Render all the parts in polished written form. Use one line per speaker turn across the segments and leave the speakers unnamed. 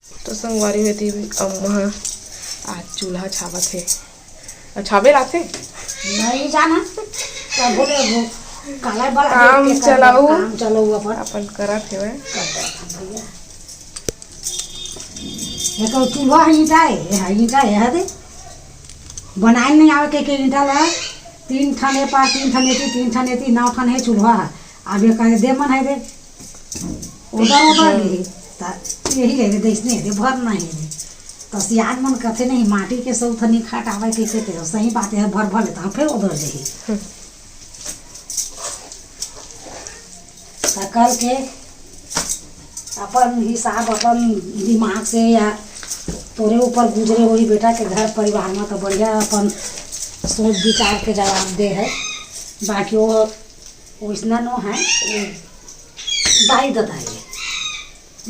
तो संगवारी होती अम्मा आज चूल्हा छावत है छावे राते
नहीं जाना तो बोले वो काला बड़ा
काम चलाऊ
अपन
अपन करत है
ये को चूल्हा ईटा है दे बनाए नहीं आवे के ईटा ला 3 ठने पा 3 ठने थी 9 ठन है चूल्हा अब ये कहे दे मन है दे उधर दे यही ले दे इसने दे भर नहीं दे तो सियान मन कथे नहीं माटी के सब थनी खाट आवे कैसे ते सही बात है भर भर लेता फिर उधर दे सकल के अपन हिसाब अपन दिमाग से या तोरे ऊपर गुजरे हुई बेटा के घर परिवार में तो बढ़िया अपन सोच विचार के जवाब दे है बाकी वो वैसना नो है दाई ददाई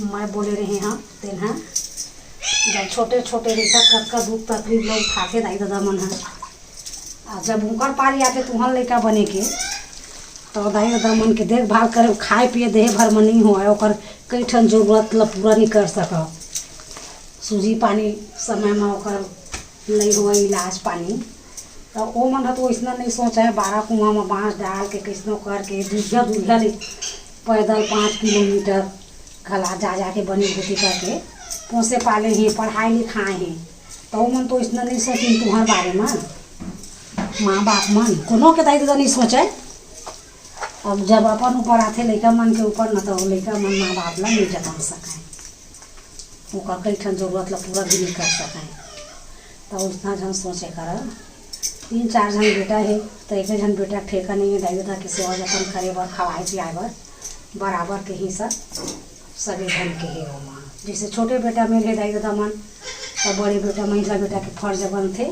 मैं बोले रहे हाँ तेन हाँ जब छोटे छोटे रेखा कब का दुख तकलीफ लोग उठाते दाई दादा मन है और जब उनकर पारी आके तुहर लड़का बने के तो दाई दादा मन के देखभाल करे खाए पिए देह भर में नहीं हो और कई ठन जरूरत ला पूरा नहीं कर सका सूजी पानी समय में ओकर नहीं हुआ इलाज पानी तो वो मन तो इसना नहीं सोचा है 12 कुआं में बाँस डाल के कैसनो करके दूधिया पैदल 5 किलोमीटर खला जा के बनी भूती करके पोसे पाले हैं पढ़ाई लिखाए हैं तो मन तो इसना नहीं सोची तुम्हारे बारे में माँ बाप मन कोनो के दाई दादा नहीं सोचे अब जब अपन ऊपर आते लड़का मन के ऊपर न तो लड़का मन माँ बाप ला नहीं जता सकें ओकर कई ठन जरूरत ला पूरा भी नहीं कर सकें तो उतना जन सोचे कर 3-4 जन बेटा है तो एक जन बेटा ठेका नहीं है दाई दादा के सेवा जतन करे बर खवाए पियाए बर बराबर के ही सब सगे धन के है वो माँ जैसे छोटे बेटा में है दाई दादा मन तो बड़े बेटा महिला बेटा के फर्ज बनते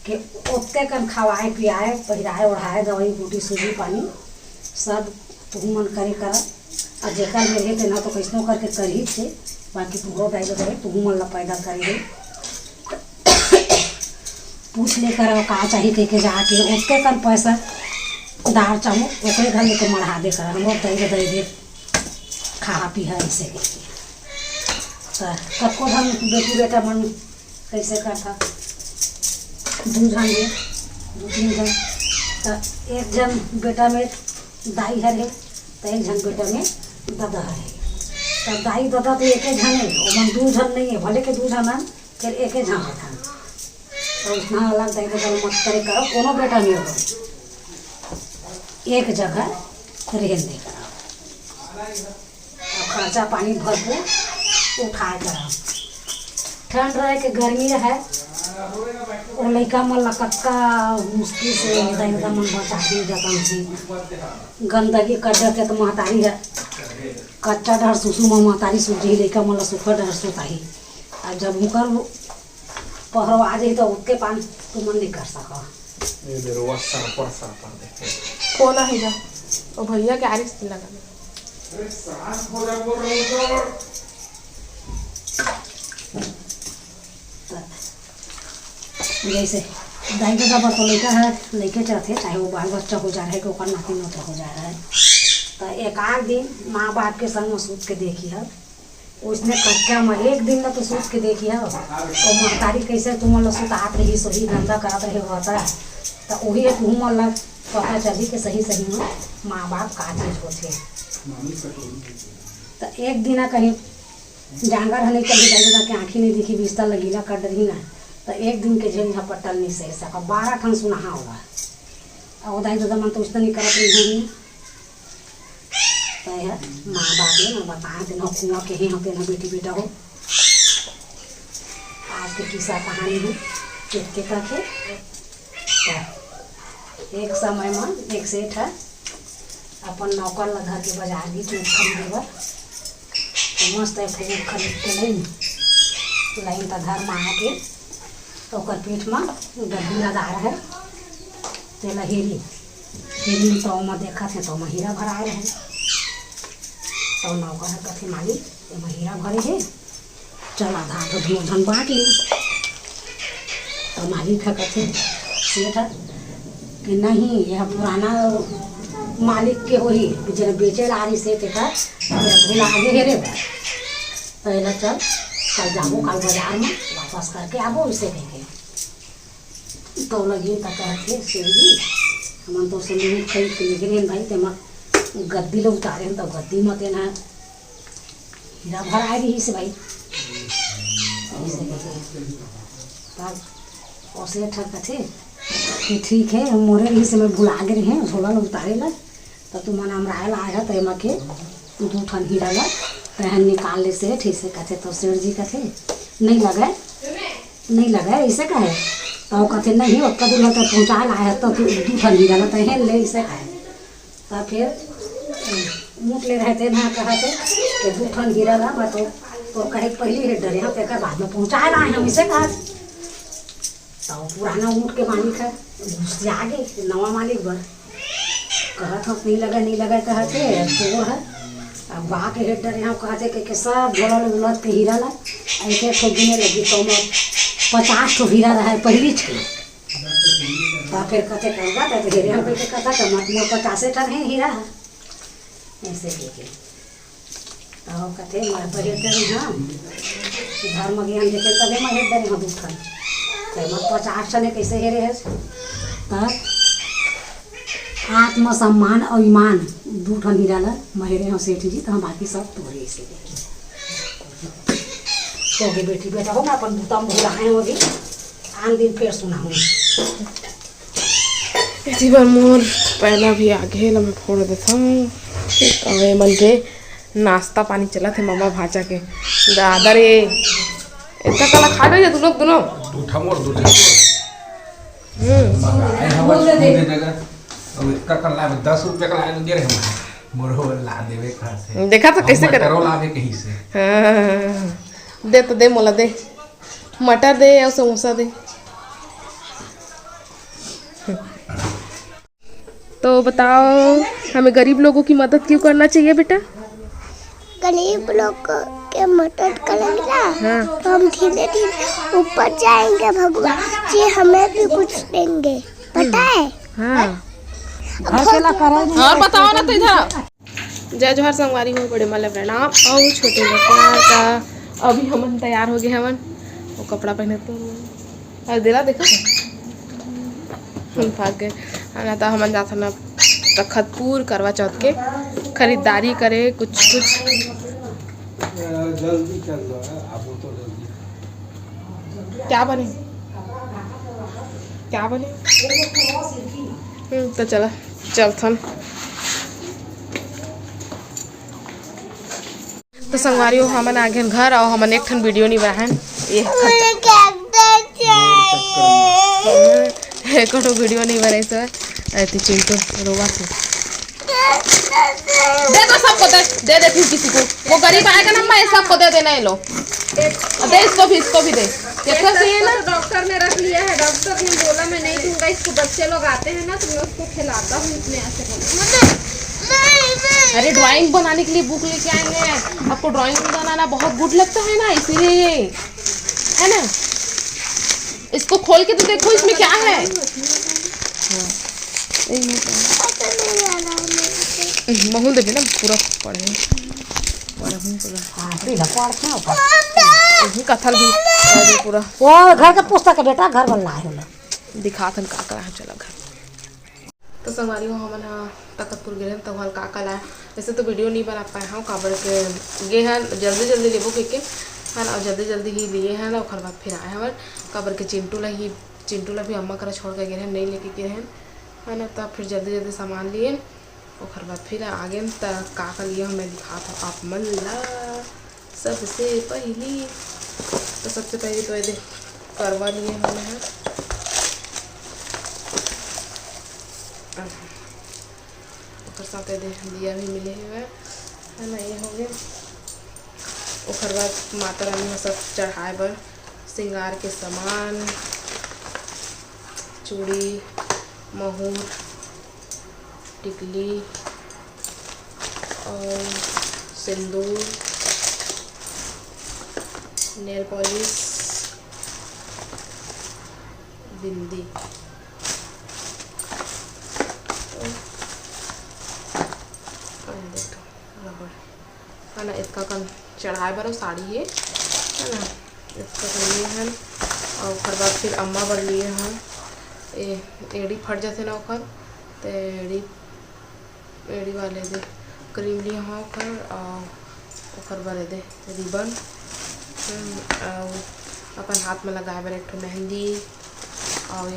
कि ओते कन खवाए पियाए पहिराए ओढ़ाए दवाई बूटी सूजी पानी सब तुम मन करे कर और जेकर में रहते ना तो कैसनो करके कर ही थे बाकी पूरा दाई दादा तुम मन ला पैदा करे पूछ लेकर का चाहिए के जाके उसके कन पैसा दार चाहो ओकरे घर लेके मढ़ा दे कर हम दे दे खा पी है ऐसे तो कबको हम बेटी बेटा मन कैसे करता 2 जन है 2-3 जन तो एक जन बेटा में दाई है तो एक जन बेटा में दादा है तो दाई दादा तो एक जन है वो मन 2 जन नहीं है भले के 2 जन फिर एक जन है तो उसना अलग दाई दादा मत करे करो कोनो बेटा नहीं हो एक जगह रहने दे करो खर्चा पानी भरपूर उठाए करो ठंड रहे के गर्मी रहे वो लड़का मन कत्का मुश्किल से दाई दादा मन बचाती जतन से गंदगी कर देते तो महतारी है कच्चा डर सुसु में महतारी सूझ रही लड़का मन सुखा डर सोता ही और जब उनकर पहरो आ जाए तो उसके पान तो मन नहीं कर सका
कौन है जा ओ भैया के आरिस लगा
जैसे दाई दादा पर तो लड़का है लड़के चाहते चाहे वो बाल बच्चा हो जा रहा है कि ओकर नाती नोता हो जा रहा है तो एक आध दिन माँ बाप के संग में सूत के देखी है उसने कच्चा में एक दिन ना तो सूत के देखी है और महतारी कैसे तुम लोग सुतात रही सही धंधा करत रहे होता तो वही तुम लोग पता चली कि सही सही में माँ बाप का चीज होते तो एक दिन कहीं जांगर हने कभी दाई दादा के आँखी नहीं दिखी बिस्तर लगीला कर रही ना तो एक दिन के झेल यहाँ पट्टल नहीं सह सका 12 ठन सुनहा होगा और दाई दादा मन तो उसने नहीं करत रही तो है माँ बाप ने ना बताए दिन कुआँ के ही होते ना बेटी बेटा हो आज के किस्सा कहानी है के करके एक समय में एक सेठ है अपन नौकर ला घर के बाजार भी चूट खरीदे बर तो मस्त है फूल खरीद के लाइन तो घर में आके तो पीठ में गड्डी लगा रहे तेला हेरी तो में देखा थे तो हीरा भराए रहे तो नौकर है कथे मालिक हीरा भरे है चल आधा तो धन बांट ली तो मालिक है कथे सेठ है कि नहीं यह पुराना मालिक के हो ही जब बेचे ला रही से भूला आगे हेरे पहले चल कल जाबो कल बाजार में वापस करके आबो इसे देखे तो लगी तक कहते सेवी हम तो से नहीं खरीद के लेके भाई ते मत गद्दी लोग उतारे तो गद्दी मत ना हीरा भर आ रही से भाई तब औसे ठक थे कि ठीक है मोरे रही से मैं भुला गए हैं झोला लोग उतारे ला तो तुम मन हमरा आया तो एमा के 2 ठन हीरा ला तहन निकाल ले से ठीक से कहते तो सेठ जी कहते नहीं लगा ऐसे कहे तो कहते नहीं ओका दूर तक पहुँचा लाया तो 2 ठन हीरा ला तहन ले ऐसे कहे तब फिर मुँह ले रहते ना कहते कि 2 ठन हीरा ला बतो तो कहे पहले हेड डरे हम एक बाद में पहुँचा लाए हम इसे कहा तो पुराना ऊँट के मालिक है घुस आगे नवा मालिक बर कहत हो नहीं लगा कहते तो है अब वहाँ के हेड डरे हम कहते कि सब झोला उलट के हीरा ला ऐसे ठो गिने लगी तो 50 ठो हीरा रहा पहली छे तो फिर कहते कहूँगा तो हेरे हम कहते कहता कि मतलब 50 टन है हीरा ऐसे लेके तो कहते मैं बड़े डरे हाँ घर में ज्ञान देखे तभी मैं हेड डरे हाँ 2 ठन तो मत 50 टन कैसे हेरे है तब आत्मसम्मान और ईमान 2 ठन हीरा ला महेरे हो सेठ जी तो हम बाकी सब तोरे इसे तो गे बेटी बेटा हो मैं अपन भूतम भुलाए हो भी आन दिन फिर सुनाऊँ
इसी बार मोर पहला भी आगे ला मैं फोड़ देता हूँ और मन के नाश्ता पानी चला थे मामा भाचा के दादा रे इतना कला खा गए तुम लोग दोनों
अब इसका कर ला 10 रुपए का लाइन दे रहे हम मोरो ला देवे कहां से
देखा तो कैसे कर
करो लावे कहीं से
हाँ दे तो दे मोला दे मटर दे और समोसा दे तो बताओ हमें गरीब लोगों की मदद क्यों करना चाहिए बेटा
गरीब लोग के मदद करेंगे ना हाँ। तो हम धीरे धीरे ऊपर जाएंगे भगवान जी हमें भी कुछ देंगे पता है
हाँ
और
बताओ ना तो इधर जय जोहर संगवारी हो बड़े माले प्रणाम और छोटे प्यार का अभी हम तैयार हो गए हमन वो कपड़ा पहने तो और दिला देखो हम भाग गए ना तो हमन जाता ना तखतपुर करवा चौथ के खरीदारी करे कुछ
जल्दी चल लो अब तो जल्दी
क्या बने तो चला चलथन तो संगवारी हो हमन आ गए घर और हमन एक ठन वीडियो नहीं बनाए ये कोनो वीडियो नहीं बनाई सर ऐसे चिंटू रोवा थे दे दो सबको दे फिर किसी को वो गरीब आएगा ना मैं सबको दे देना ये लो दे इसको भी दे कैसा चाहिए ना
डॉक्टर ने रख लिया है डॉक्टर ने बोला मैं नहीं दूंगा इसको बच्चे लोग आते हैं ना तो मैं उसको खिलाता हूँ इतने ऐसे
अरे ड्राइंग बनाने के लिए बुक लेके आएंगे आपको ड्राइंग बनाना बहुत गुड लगता है ना इसीलिए है ना इसको खोल के तो देखो इसमें क्या है महू देवे ना पूरा पढ़े कथल भी पूरा
वो घर का पुस्तक है बेटा घर बन लाए
दिखा थन का करा चला घर तो संगवारी हो हमन तखतपुर गए तो हल का लाए वैसे तो वीडियो नहीं बना पाए हाँ काबर के गे हैं जल्दी लेबो के है ना जल्दी ही लिए हैं और बाद फिर आए हमारे काबर के चिंटू ला भी अम्मा करा छोड़ के गए हैं नहीं लेके गए हैं है ना तब फिर जल्दी सामान लिए और बाद फिर आगे तक का लिए हमें दिखा था आप मन ला सबसे पहली तो सबसे पहले तो ये करवा लिए हमने हैं और साथ दिया भी मिले हुए है ना ये हो गए और बाद माता रानी में सब चढ़ाए बर श्रृंगार के सामान चूड़ी महूर टिकली और सिंदूर नेल पॉलिश बिंदी रबड़ है ना इसका कन चढ़ाए बर साड़ी है है ना, इसको कर लिए हैं। और ओकर बाद फिर अम्मा बर लिए हैं एड़ी फट जाते ना ओकर, तो एड़ी वाले दे क्रीम लिए हाँ ओकर बरे दे रिबन और अपन हाथ में लगाए बर एक मेहंदी और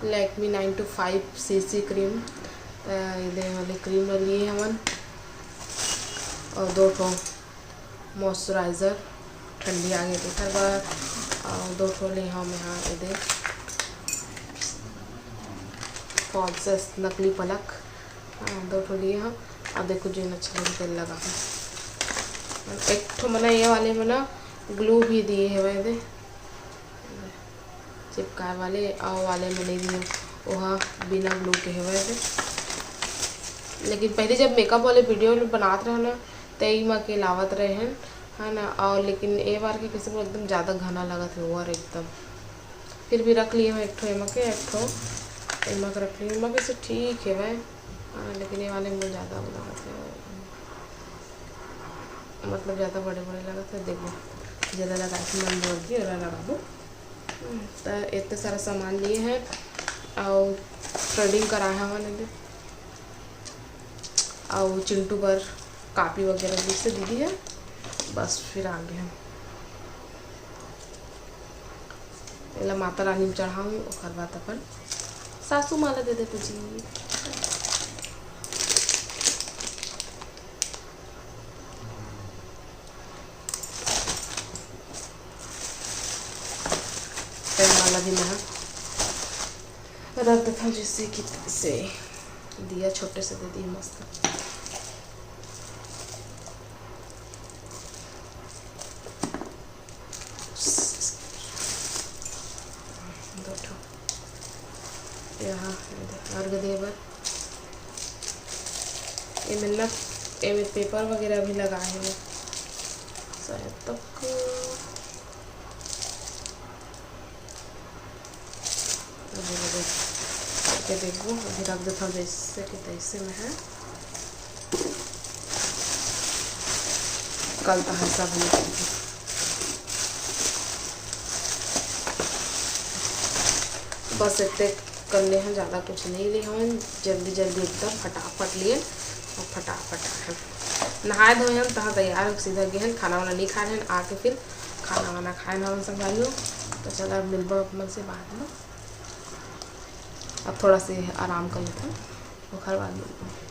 लैक्मी 925 CC क्रीम ये वाले क्रीम लिए हमन और 2 ठो मॉइस्चराइज़र ठंडी आ गई थी बार और 2 ठो ले हम यहाँ ये फॉल्स नकली पलक 2 ठो लिए हम। और देखो जो अच्छा लगे तेल लगा एक ठो मना ये वाले मना ग्लू भी दिए है वह दे चिपकाए वाले और वाले में नहीं दिए वहाँ बिना ग्लू के है वह दे। लेकिन पहले जब मेकअप वाले वीडियो बनाते रहे ना तई में के लावत रहे हैं है ना, और लेकिन ये बार के किसी को एकदम ज़्यादा घना लगा था ओवर एकदम। फिर भी रख लिए हम एक ठो एमा के एक ठो एमा के रख लिए एमा के से ठीक है वह, लेकिन ये वाले में ज़्यादा लगा था मतलब ज़्यादा बड़े लगा था। देखो ज़्यादा लगा के मन जोड़ दी और लगा दो। तो इतने सारा सामान लिए हैं और थ्रेडिंग कराया है मैंने और चिंटू पर कापी वगैरह भी से दीदी है। बस फिर आगे हम पहला माता रानी में चढ़ाऊँ और बाद अपन सासू माला दे दे तुझी। माला भी मैं रख देता हूँ जिससे कि से दिया छोटे से दे दिए मस्त। यहाँ अर्घ देवर ये मिलना ये पेपर वगैरह भी लगाए हैं शायद तक करके देखो। अभी रख देता हूँ जैसे कि तैसे में है कल तो है सब बस इतने कर लिए हैं, ज़्यादा कुछ नहीं लिए हैं, जल्दी एकदम फटाफट लिए और फटाफट है नहाए धोए हम तहाँ तैयार हो सीधा गए हैं। खाना वाना नहीं खाए हैं आके फिर खाना वाना खाए ना संभालियो। तो चलो अब मिलबो अपन से बाद में, अब थोड़ा से आराम कर लेते हैं और घर बाद मिलते हैं।